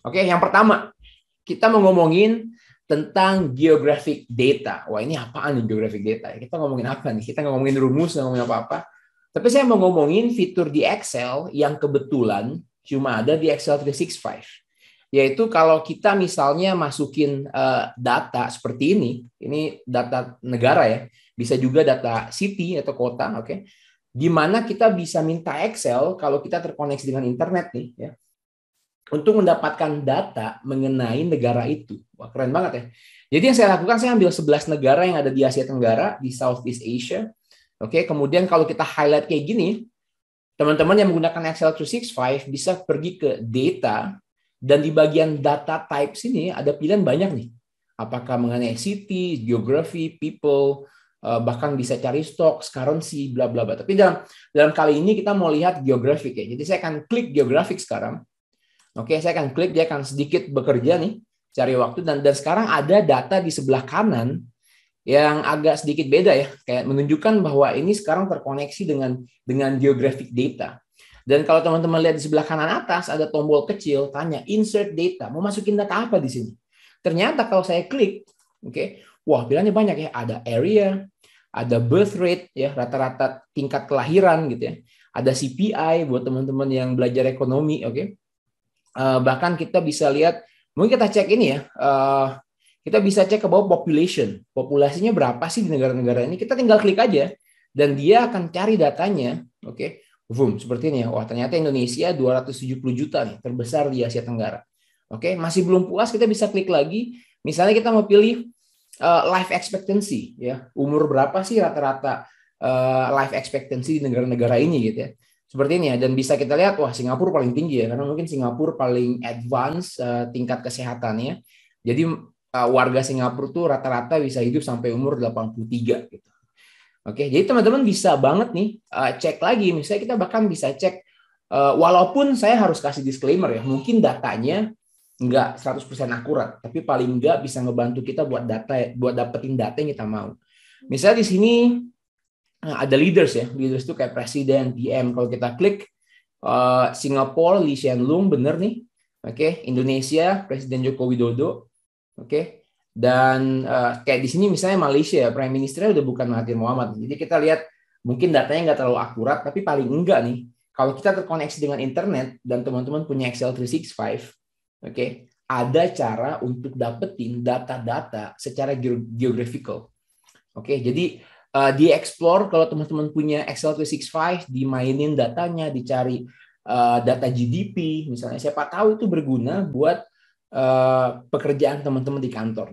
Oke, yang pertama, kita mau ngomongin tentang geographic data. Wah, ini apaan nih geographic data? Kita ngomongin apa nih? Kita nggak ngomongin rumus, nggak ngomongin apa-apa. Tapi saya mau ngomongin fitur di Excel yang kebetulan cuma ada di Excel 365. Yaitu kalau kita misalnya masukin data seperti ini data negara ya, bisa juga data city atau kota, oke? Di mana kita bisa minta Excel kalau kita terkoneksi dengan internet nih, ya, untuk mendapatkan data mengenai negara itu. Wah, keren banget ya. Jadi yang saya lakukan, saya ambil 11 negara yang ada di Asia Tenggara, di Southeast Asia. Oke, kemudian kalau kita highlight kayak gini, teman-teman yang menggunakan Excel 365 bisa pergi ke data, dan di bagian data type sini ada pilihan banyak nih. Apakah mengenai city, geography, people, bahkan bisa cari stocks, currency, bla bla bla. Tapi dalam kali ini kita mau lihat geographic ya. Jadi saya akan klik geographic sekarang. Oke, saya akan klik, dia akan sedikit bekerja nih, cari waktu, dan sekarang ada data di sebelah kanan yang agak sedikit beda ya, kayak menunjukkan bahwa ini sekarang terkoneksi dengan geographic data. Dan kalau teman-teman lihat di sebelah kanan atas ada tombol kecil tanya insert data, mau masukin data apa di sini? Ternyata kalau saya klik, oke, wah pilihannya banyak ya, ada area, ada birth rate ya, rata-rata tingkat kelahiran gitu ya, ada CPI buat teman-teman yang belajar ekonomi, oke. Bahkan kita bisa lihat, mungkin kita cek ini ya, kita bisa cek ke bawah population, populasinya berapa sih di negara-negara ini, kita tinggal klik aja dan dia akan cari datanya, oke. Boom, seperti ini ya, wah ternyata Indonesia 270 juta nih, terbesar di Asia Tenggara. Oke, masih belum puas, kita bisa klik lagi, misalnya kita mau pilih life expectancy ya, umur berapa sih rata-rata life expectancy di negara-negara ini gitu ya. Seperti ini ya, dan bisa kita lihat, wah Singapura paling tinggi ya, karena mungkin Singapura paling advance tingkat kesehatannya. Jadi warga Singapura tuh rata-rata bisa hidup sampai umur 83 gitu. Oke, jadi teman-teman bisa banget nih cek lagi, misalnya kita bahkan bisa cek, walaupun saya harus kasih disclaimer ya, mungkin datanya nggak 100% akurat, tapi paling nggak bisa ngebantu kita buat dapetin data yang kita mau. Misalnya di sini ada leaders ya, leaders itu kayak presiden, PM. Kalau kita klik Singapura, Lee Hsien Loong, bener nih, oke. Indonesia, Presiden Joko Widodo, oke. Dan kayak di sini misalnya Malaysia, Prime Ministernya udah bukan Mahathir Mohamad. Jadi kita lihat mungkin datanya nggak terlalu akurat, tapi paling enggak nih, kalau kita terkoneksi dengan internet dan teman-teman punya Excel 365, oke, ada cara untuk dapetin data-data secara geographical. Oke, jadi di explore kalau teman-teman punya Excel 365, dimainin datanya, dicari data GDP, misalnya siapa tahu itu berguna buat pekerjaan teman-teman di kantor.